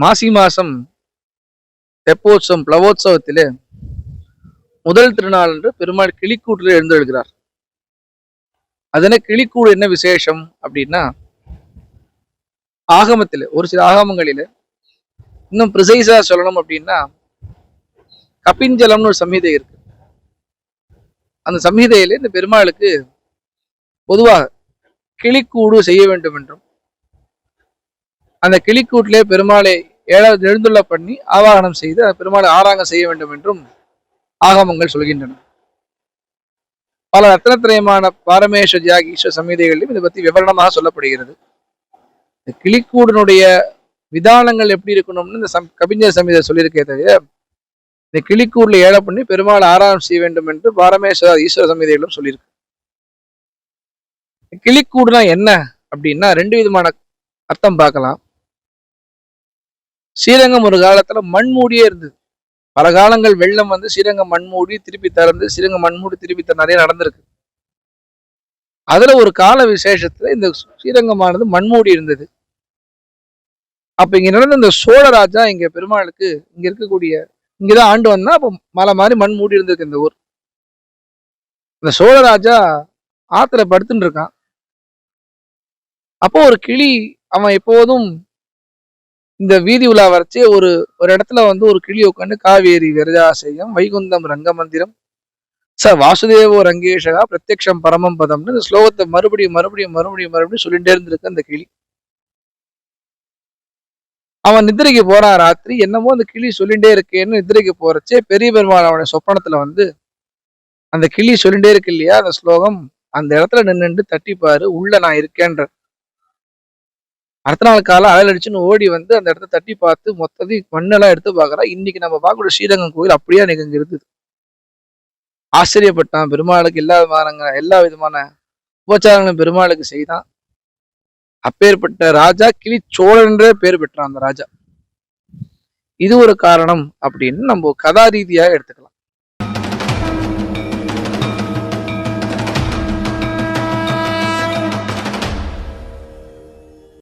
மாசி மாசம் தெப்போற்சவம் பிளவோத்சவத்திலே முதல் திருநாள் என்று பெருமாள் கிளிக்கூட்டில் எழுந்தெழுகிறார். அதனை கிளிக்கூடு என்ன விசேஷம் அப்படின்னா, ஆகமத்திலே ஒரு சில ஆகமங்களிலே இன்னும் பிரிசைஸா சொல்லணும் அப்படின்னா, கபிஞ்சலம்னு ஒரு சம்ஹிதை இருக்கு. அந்த சம்ஹிதையில இந்த பெருமாளுக்கு பொதுவாக கிளிக்கூடு செய்ய வேண்டும் என்றும், அந்த கிளிக்கூட்டிலே பெருமாளை ஏழாவது எழுந்துள்ள பண்ணி ஆவாகனம் செய்து அந்த பெருமாளை ஆராங்கம் செய்ய வேண்டும் என்றும் ஆகமங்கள் சொல்கின்றன. பல ரத்னத்திரயமான பாரமேஷ தியாக ஈஸ்வர சம்ஹிதைகளிலும் இதை பத்தி விவரணமாக சொல்லப்படுகிறது. இந்த கிளிக்கூடனுடைய விதானங்கள் எப்படி இருக்கணும்னு இந்த கபிஞ்ச சம்ஹிதை சொல்லியிருக்கே தவிர, இந்த கிளிக்கூடுல ஏழை பண்ணி பெருமாள் ஆராதனம் செய்ய வேண்டும் என்று பாரமேஸ்வர ஈஸ்வர சம்ஹிதைகளும் சொல்லியிருக்கு. கிளிக்கூடுனா என்ன அப்படின்னா, ரெண்டு விதமான அர்த்தம் பார்க்கலாம். ஸ்ரீரங்கம் ஒரு காலத்துல மண்மூடியே இருந்தது. பல காலங்கள் வெள்ளம் வந்து ஸ்ரீரங்கம் மண்மூடி திருப்பி திறந்து, ஸ்ரீரங்கம் மண்மூடி திருப்பி நிறைய நடந்திருக்கு. அதுல ஒரு கால விசேஷத்துல இந்த ஸ்ரீரங்கமானது மண்மூடி இருந்தது. அப்ப இங்க நடந்த இந்த சோழராஜா இங்க பெருமாளுக்கு இங்க இருக்கக்கூடிய இங்கதான் ஆண்டு வந்தா, அப்ப மலை மாதிரி மண் மூடி இருந்திருக்கு இந்த ஊர். இந்த சோழராஜா ஆத்துல படுத்துட்டு இருக்கான். அப்போ ஒரு கிளி, அவன் எப்போதும் இந்த வீதி உலா வரைச்சே ஒரு இடத்துல வந்து ஒரு கிளி உட்காந்து காவேரி விரஜாசயம் வைகுந்தம் ரங்கமந்திரம் ச வாசுதேவோ ரங்கேஷகா பிரத்யக்ஷம் பரமம் பதம்னு இந்த ஸ்லோகத்தை மறுபடியும் மறுபடியும் மறுபடியும் மறுபடியும் சொல்லிட்டே இருந்திருக்கு அந்த கிளி. அவன் நித்திரைக்கு போறான் ராத்திரி, என்னமோ அந்த கிளி சொல்லிட்டே இருக்கேன்னு நித்திரைக்கு போறச்சே பெரிய பெருமாள் அவனை சொப்பனத்துல வந்து அந்த கிளி சொல்லிட்டே இருக்கு இல்லையா அந்த ஸ்லோகம், அந்த இடத்துல நின்று தட்டிப்பாரு, உள்ள நான் இருக்கேன்ற. அடுத்த நாள் காலம் அழல் அடிச்சுன்னு ஓடி வந்து அந்த இடத்த தட்டி பார்த்து மொத்தத்தையும் மண்ணெல்லாம் எடுத்து பாக்குறா. இன்னைக்கு நம்ம பார்க்கக்கூடிய ஸ்ரீரங்கம் கோயில் அப்படியே எனக்கு இங்க இருந்தது. ஆச்சரியப்பட்டான். பெருமாளுக்கு எல்லா விதமான உபச்சாரங்களும் பெருமாளுக்கு செய்தான். அப்பேற்பட்ட ராஜா கிளிச்சோழன்றே பேர் பெற்றான் அந்த ராஜா. இது ஒரு காரணம் அப்படின்னு நம்ம கதா ரீதியாக எடுத்துக்கலாம்.